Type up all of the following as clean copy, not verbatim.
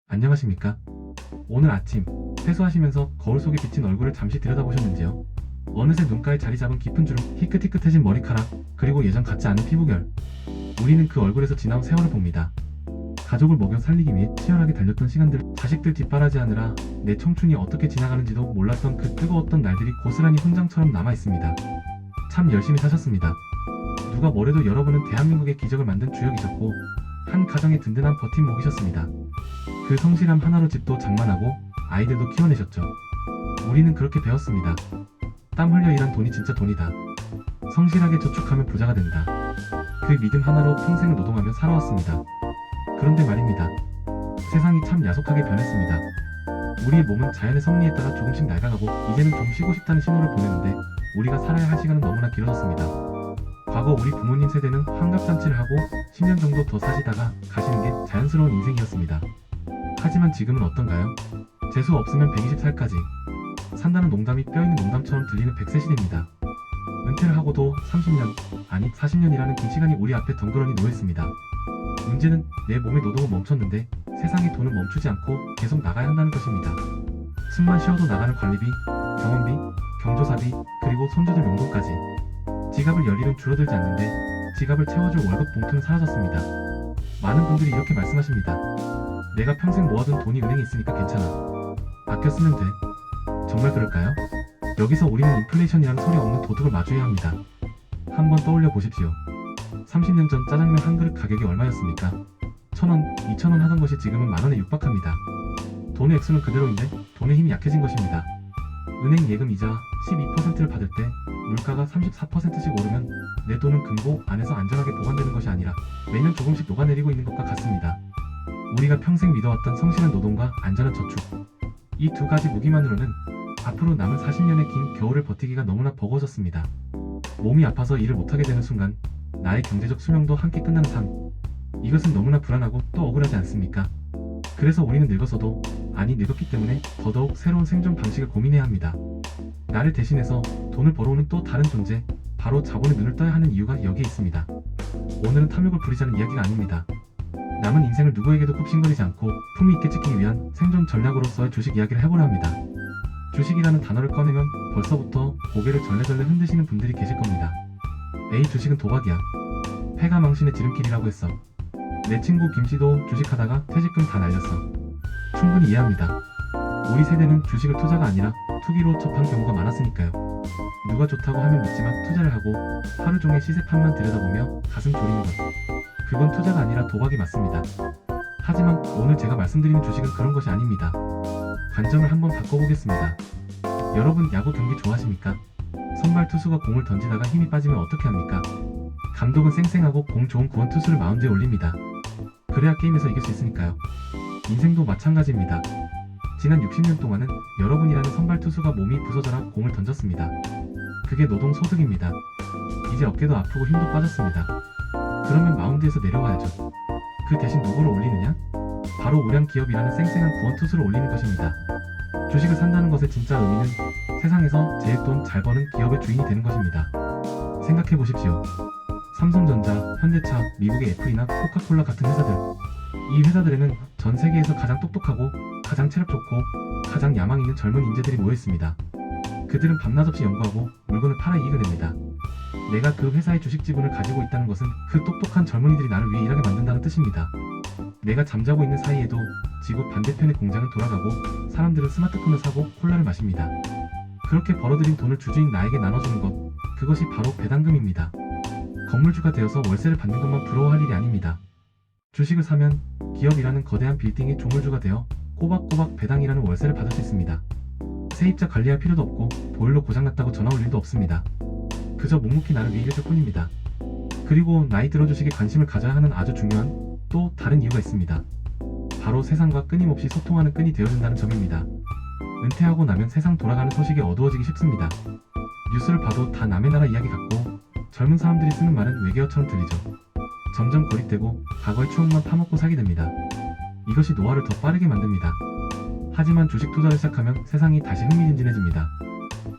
안녕하십니까? 오늘 아침 세수하시면서 거울 속에 비친 얼굴을 잠시 들여다보셨는지요? 어느새 눈가에 자리 잡은 깊은 주름, 희끗희끗해진 머리카락, 그리고 예전 같지 않은 피부결. 우리는 그 얼굴에서 지나온 세월을 봅니다. 가족을 먹여 살리기 위해 치열하게 달렸던 시간들, 자식들 뒷바라지하느라 내 청춘이 어떻게 지나가는지도 몰랐던 그 뜨거웠던 날들이 고스란히 훈장처럼 남아있습니다. 참 열심히 사셨습니다. 누가 뭐래도 여러분은 대한민국의 기적을 만든 주역이셨고 한 가정의 든든한 버팀목이셨습니다. 그 성실함 하나로 집도 장만하고 아이들도 키워내셨죠. 우리는 그렇게 배웠습니다. 땀 흘려 일한 돈이 진짜 돈이다. 성실하게 저축하면 부자가 된다. 그 믿음 하나로 평생을 노동하며 살아왔습니다. 그런데 말입니다. 세상이 참 야속하게 변했습니다. 우리의 몸은 자연의 섭리에 따라 조금씩 낡아가고 이제는 좀 쉬고 싶다는 신호를 보내는데 우리가 살아야 할 시간은 너무나 길어졌습니다. 과거 우리 부모님 세대는 환갑잔치를 하고 10년 정도 더 사시다가 가시는 게 자연스러운 인생이었습니다. 하지만 지금은 어떤가요? 재수 없으면 120살까지 산다는 농담이 뼈있는 농담처럼 들리는 100세 시대입니다. 은퇴를 하고도 30년, 아니 40년이라는 긴 시간이 우리 앞에 덩그러니 놓여있습니다. 문제는 내 몸의 노동은 멈췄는데 세상의 돈은 멈추지 않고 계속 나가야 한다는 것입니다. 숨만 쉬어도 나가는 관리비, 병원비, 경조사비, 그리고 손주들 용돈까지. 지갑을 열 일은 줄어들지 않는데 지갑을 채워줄 월급 봉투는 사라졌습니다. 많은 분들이 이렇게 말씀하십니다. 내가 평생 모아둔 돈이 은행에 있으니까 괜찮아. 아껴 쓰면 돼. 정말 그럴까요? 여기서 우리는 인플레이션이라는 소리 없는 도둑을 마주해야 합니다. 한번 떠올려 보십시오. 30년 전 짜장면 한 그릇 가격이 얼마였습니까? 1,000원, 2,000원 하던 것이 지금은 만원에 육박합니다. 돈의 액수는 그대로인데 돈의 힘이 약해진 것입니다. 은행 예금 이자 12%를 받을 때 물가가 34%씩 오르면 내 돈은 금고 안에서 안전하게 보관되는 것이 아니라 매년 조금씩 녹아내리고 있는 것과 같습니다. 우리가 평생 믿어왔던 성실한 노동과 안전한 저축, 이 두 가지 무기만으로는 앞으로 남은 40년의 긴 겨울을 버티기가 너무나 버거워졌습니다. 몸이 아파서 일을 못하게 되는 순간 나의 경제적 수명도 함께 끝나는 삶, 이것은 너무나 불안하고 또 억울하지 않습니까? 그래서 우리는 늙어서도, 아니 늙었기 때문에 더더욱 새로운 생존 방식을 고민해야 합니다. 나를 대신해서 돈을 벌어오는 또 다른 존재, 바로 자본의 눈을 떠야 하는 이유가 여기에 있습니다. 오늘은 탐욕을 부리자는 이야기가 아닙니다. 남은 인생을 누구에게도 굽신거리지 않고 품위 있게 지키기 위한 생존 전략으로서의 주식 이야기를 해보려 합니다. 주식이라는 단어를 꺼내면 벌써부터 고개를 절레절레 흔드시는 분들이 계실 겁니다. 에이, 주식은 도박이야. 패가 망신의 지름길이라고 했어. 내 친구 김씨도 주식하다가 퇴직금 다 날렸어. 충분히 이해합니다. 우리 세대는 주식을 투자가 아니라 투기로 접한 경우가 많았으니까요. 누가 좋다고 하면 믿지만 투자를 하고 하루 종일 시세판만 들여다보며 가슴 졸이는 것, 그건 투자가 아니라 도박이 맞습니다. 하지만 오늘 제가 말씀드리는 주식은 그런 것이 아닙니다. 관점을 한번 바꿔보겠습니다. 여러분, 야구 경기 좋아하십니까? 선발 투수가 공을 던지다가 힘이 빠지면 어떻게 합니까? 감독은 쌩쌩하고 공 좋은 구원 투수를 마운드에 올립니다. 그래야 게임에서 이길 수 있으니까요. 인생도 마찬가지입니다. 지난 60년 동안은 여러분이라는 선발 투수가 몸이 부서져라 공을 던졌습니다. 그게 노동소득입니다. 이제 어깨도 아프고 힘도 빠졌습니다. 그러면 마운드에서 내려와야죠. 그 대신 누구를 올리느냐? 바로 우량 기업이라는 쌩쌩한 구원 투수를 올리는 것입니다. 주식을 산다는 것의 진짜 의미는 세상에서 제일 돈 잘 버는 기업의 주인이 되는 것입니다. 생각해 보십시오. 삼성전자, 현대차, 미국의 애플이나 코카콜라 같은 회사들. 이 회사들에는 전 세계에서 가장 똑똑하고 가장 체력 좋고 가장 야망 있는 젊은 인재들이 모여 있습니다. 그들은 밤낮 없이 연구하고 물건을 팔아 이익을 냅니다. 내가 그 회사의 주식 지분을 가지고 있다는 것은 그 똑똑한 젊은이들이 나를 위해 일하게 만든다는 뜻입니다. 내가 잠자고 있는 사이에도 지구 반대편의 공장은 돌아가고 사람들은 스마트폰을 사고 콜라를 마십니다. 그렇게 벌어들인 돈을 주주인 나에게 나눠주는 것, 그것이 바로 배당금입니다. 건물주가 되어서 월세를 받는 것만 부러워할 일이 아닙니다. 주식을 사면 기업이라는 거대한 빌딩의 조물주가 되어 꼬박꼬박 배당이라는 월세를 받을 수 있습니다. 세입자 관리할 필요도 없고 보일러 고장났다고 전화 올 일도 없습니다. 그저 묵묵히 나를 위해 일해줄 뿐입니다. 그리고 나이 들어 주식에 관심을 가져야 하는 아주 중요한 또 다른 이유가 있습니다. 바로 세상과 끊임없이 소통하는 끈이 되어준다는 점입니다. 은퇴하고 나면 세상 돌아가는 소식이 어두워지기 쉽습니다. 뉴스를 봐도 다 남의 나라 이야기 같고 젊은 사람들이 쓰는 말은 외계어처럼 들리죠. 점점 고립되고 과거의 추억만 파먹고 살게 됩니다. 이것이 노화를 더 빠르게 만듭니다. 하지만 주식 투자를 시작하면 세상이 다시 흥미진진해집니다.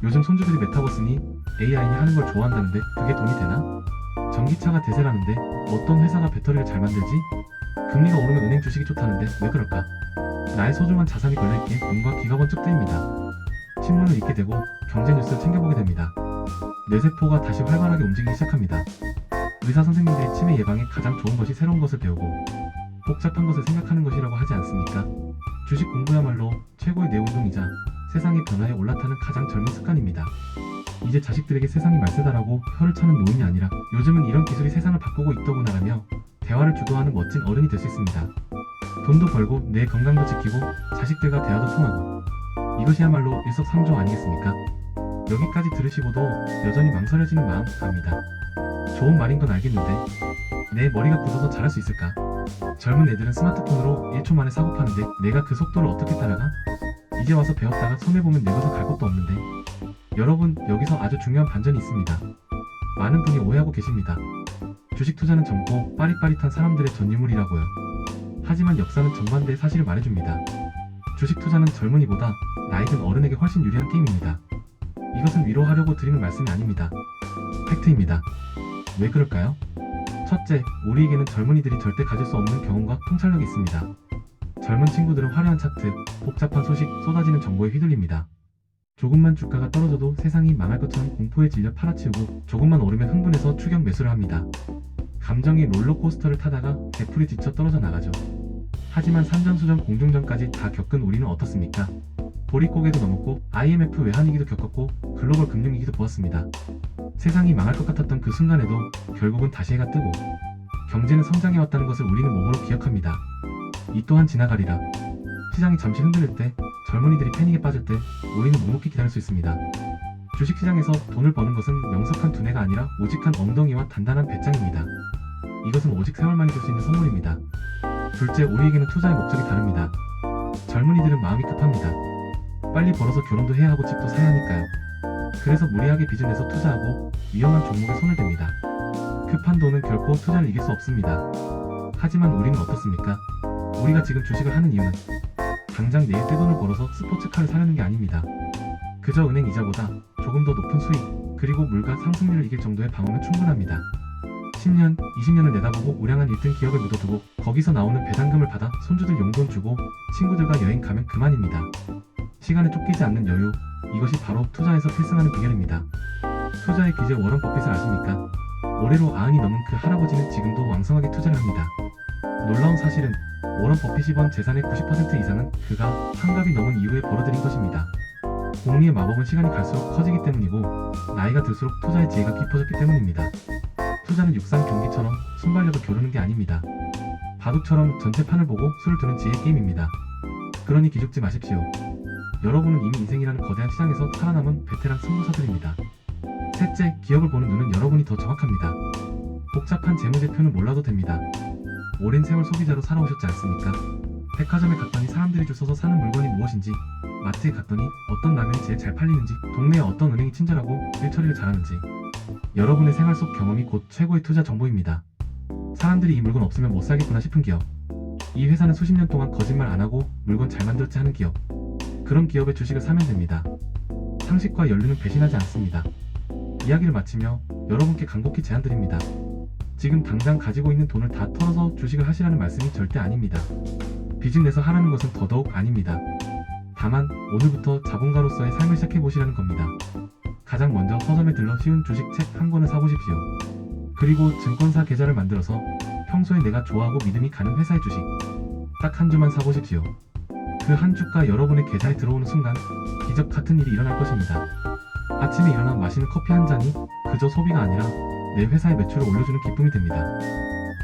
요즘 손주들이 메타버스니 AI니 하는 걸 좋아한다는데 그게 돈이 되나? 전기차가 대세라는데 어떤 회사가 배터리를 잘 만들지? 금리가 오르면 은행 주식이 좋다는데 왜 그럴까? 나의 소중한 자산이 걸려있기에 눈과 귀가 번쩍 뜨입니다. 신문을 읽게 되고 경제 뉴스를 챙겨보게 됩니다. 뇌세포가 다시 활발하게 움직이기 시작합니다. 의사 선생님들이 치매 예방에 가장 좋은 것이 새로운 것을 배우고 복잡한 것을 생각하는 것이라고 하지 않습니까? 주식 공부야말로 최고의 뇌운동이자 세상의 변화에 올라타는 가장 젊은 습관입니다. 이제 자식들에게 세상이 말세다라고 혀를 차는 노인이 아니라 요즘은 이런 기술이 세상을 바꾸고 있더구나라며 대화를 주도하는 멋진 어른이 될 수 있습니다. 돈도 벌고 내 건강도 지키고 자식들과 대화도 통하고 이것이야말로 일석삼조 아니겠습니까? 여기까지 들으시고도 여전히 망설여지는 마음 압니다. 좋은 말인 건 알겠는데 내 머리가 굳어서 잘할 수 있을까? 젊은 애들은 스마트폰으로 1초 만에 사고 파는데 내가 그 속도를 어떻게 따라가? 이제 와서 배웠다가 손해보면 늙어서 갈 곳도 없는데. 여러분, 여기서 아주 중요한 반전이 있습니다. 많은 분이 오해하고 계십니다. 주식 투자는 젊고 빠릿빠릿한 사람들의 전유물이라고요. 하지만 역사는 정반대의 사실을 말해줍니다. 주식 투자는 젊은이보다 나이든 어른에게 훨씬 유리한 게임입니다. 이것은 위로하려고 드리는 말씀이 아닙니다. 팩트입니다. 왜 그럴까요? 첫째, 우리에게는 젊은이들이 절대 가질 수 없는 경험과 통찰력이 있습니다. 젊은 친구들은 화려한 차트, 복잡한 소식, 쏟아지는 정보에 휘둘립니다. 조금만 주가가 떨어져도 세상이 망할 것처럼 공포에 질려 팔아치우고 조금만 오르면 흥분해서 추격 매수를 합니다. 감정이 롤러코스터를 타다가 개풀이 지쳐 떨어져 나가죠. 하지만 산전수전 공중전까지 다 겪은 우리는 어떻습니까? 보릿고개도 넘었고 IMF 외환위기도 겪었고 글로벌 금융위기도 보았습니다. 세상이 망할 것 같았던 그 순간에도 결국은 다시 해가 뜨고 경제는 성장해왔다는 것을 우리는 몸으로 기억합니다. 이 또한 지나가리라. 시장이 잠시 흔들릴 때, 젊은이들이 패닉에 빠질 때 우리는 묵묵히 기다릴 수 있습니다. 주식시장에서 돈을 버는 것은 명석한 두뇌가 아니라 오직한 엉덩이와 단단한 배짱입니다. 이것은 오직 세월만이 줄 수 있는 선물입니다. 둘째, 우리에게는 투자의 목적이 다릅니다. 젊은이들은 마음이 급합니다. 빨리 벌어서 결혼도 해야 하고 집도 사야 하니까요. 그래서 무리하게 빚을 내서 투자하고 위험한 종목에 손을 댑니다. 급한 돈은 결코 투자를 이길 수 없습니다. 하지만 우리는 어떻습니까? 우리가 지금 주식을 하는 이유는 당장 내일 떼돈을 벌어서 스포츠카를 사려는 게 아닙니다. 그저 은행 이자보다 조금 더 높은 수익, 그리고 물가 상승률을 이길 정도의 방어면 충분합니다. 10년, 20년을 내다보고 우량한 1등 기업을 묻어두고 거기서 나오는 배당금을 받아 손주들 용돈 주고 친구들과 여행 가면 그만입니다. 시간에 쫓기지 않는 여유, 이것이 바로 투자에서 필승하는 비결입니다. 투자의 귀재 워런 버핏을 아십니까? 올해로 90이 넘은 그 할아버지는 지금도 왕성하게 투자를 합니다. 놀라운 사실은 워런 버핏이 번 재산의 90% 이상은 그가 환갑이 넘은 이후에 벌어들인 것입니다. 복리의 마법은 시간이 갈수록 커지기 때문이고 나이가 들수록 투자의 지혜가 깊어졌기 때문입니다. 투자는 육상 경기처럼 순발력을 겨루는 게 아닙니다. 바둑처럼 전체 판을 보고 수를 두는 지혜의 게임입니다. 그러니 기죽지 마십시오. 여러분은 이미 인생이라는 거대한 시장에서 살아남은 베테랑 승부사들입니다. 셋째, 기업을 보는 눈은 여러분이 더 정확합니다. 복잡한 재무제표는 몰라도 됩니다. 오랜 세월 소비자로 살아오셨지 않습니까? 백화점에 갔더니 사람들이 줄 서서 사는 물건이 무엇인지, 마트에 갔더니 어떤 라면이 제일 잘 팔리는지, 동네에 어떤 은행이 친절하고 일처리를 잘하는지, 여러분의 생활 속 경험이 곧 최고의 투자 정보입니다. 사람들이 이 물건 없으면 못 살겠구나 싶은 기업, 이 회사는 수십 년 동안 거짓말 안 하고 물건 잘 만들었지 하는 기업, 그런 기업의 주식을 사면 됩니다. 상식과 연륜은 배신하지 않습니다. 이야기를 마치며 여러분께 간곡히 제안드립니다. 지금 당장 가지고 있는 돈을 다 털어서 주식을 하시라는 말씀이 절대 아닙니다. 빚을 내서 하라는 것은 더더욱 아닙니다. 다만 오늘부터 자본가로서의 삶을 시작해보시라는 겁니다. 가장 먼저 서점에 들러 쉬운 주식 책 한 권을 사보십시오. 그리고 증권사 계좌를 만들어서 평소에 내가 좋아하고 믿음이 가는 회사의 주식 딱 한 주만 사보십시오. 그 한 주가 여러분의 계좌에 들어오는 순간 기적 같은 일이 일어날 것입니다. 아침에 일어나 마시는 커피 한 잔이 그저 소비가 아니라 내 회사의 매출을 올려주는 기쁨이 됩니다.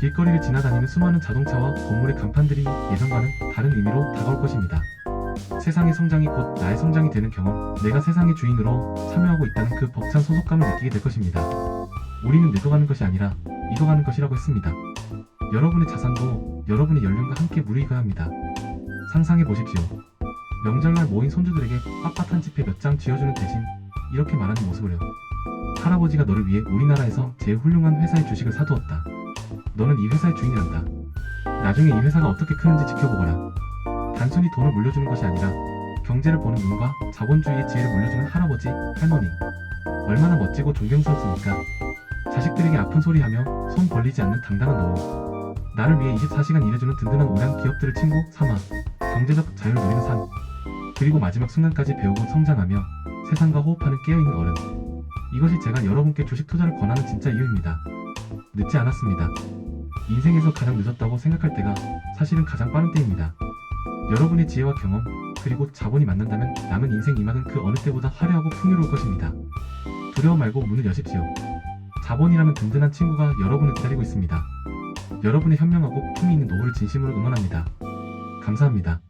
길거리를 지나다니는 수많은 자동차와 건물의 간판들이 예전과는 다른 의미로 다가올 것입니다. 세상의 성장이 곧 나의 성장이 되는 경험, 내가 세상의 주인으로 참여하고 있다는 그 벅찬 소속감을 느끼게 될 것입니다. 우리는 늙어가는 것이 아니라 익어가는 것이라고 했습니다. 여러분의 자산도 여러분의 연륜과 함께 무르익어야 합니다. 상상해 보십시오. 명절날 모인 손주들에게 빳빳한 지폐 몇 장 쥐어주는 대신 이렇게 말하는 모습을요. 할아버지가 너를 위해 우리나라에서 제일 훌륭한 회사의 주식을 사두었다. 너는 이 회사의 주인이란다. 나중에 이 회사가 어떻게 크는지 지켜보거라. 단순히 돈을 물려주는 것이 아니라 경제를 보는 눈과 자본주의의 지혜를 물려주는 할아버지, 할머니. 얼마나 멋지고 존경스럽습니까? 자식들에게 아픈 소리하며 손 벌리지 않는 당당한 노후. 나를 위해 24시간 일해주는 든든한 우량 기업들을 친구 삼아 경제적 자유를 누리는 삶, 그리고 마지막 순간까지 배우고 성장하며 세상과 호흡하는 깨어있는 어른. 이것이 제가 여러분께 주식 투자를 권하는 진짜 이유입니다. 늦지 않았습니다. 인생에서 가장 늦었다고 생각할 때가 사실은 가장 빠른 때입니다. 여러분의 지혜와 경험, 그리고 자본이 만난다면 남은 인생 이막은 그 어느 때보다 화려하고 풍요로울 것입니다. 두려워 말고 문을 여십시오. 자본이라는 든든한 친구가 여러분을 기다리고 있습니다. 여러분의 현명하고 품위 있는 노후를 진심으로 응원합니다. 감사합니다.